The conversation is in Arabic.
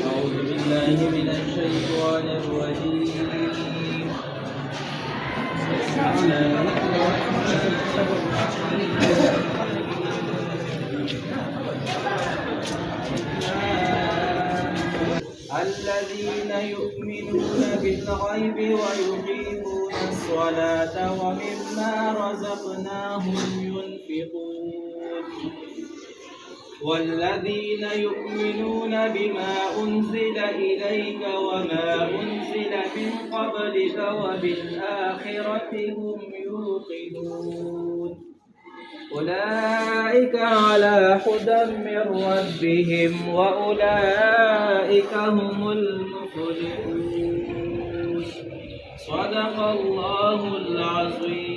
أعوذ بالله من الشيطان الرجيم. الذين يؤمنون بالغيب ويقيمون الصلاة ومما رزقناهم ينفقون والذين يؤمنون بما أنزل إليك وما أنزل من قبلك وبالآخرة هم يوقنون أولئك على هدى من ربهم وأولئك هم المفلحون. صدق الله العظيم.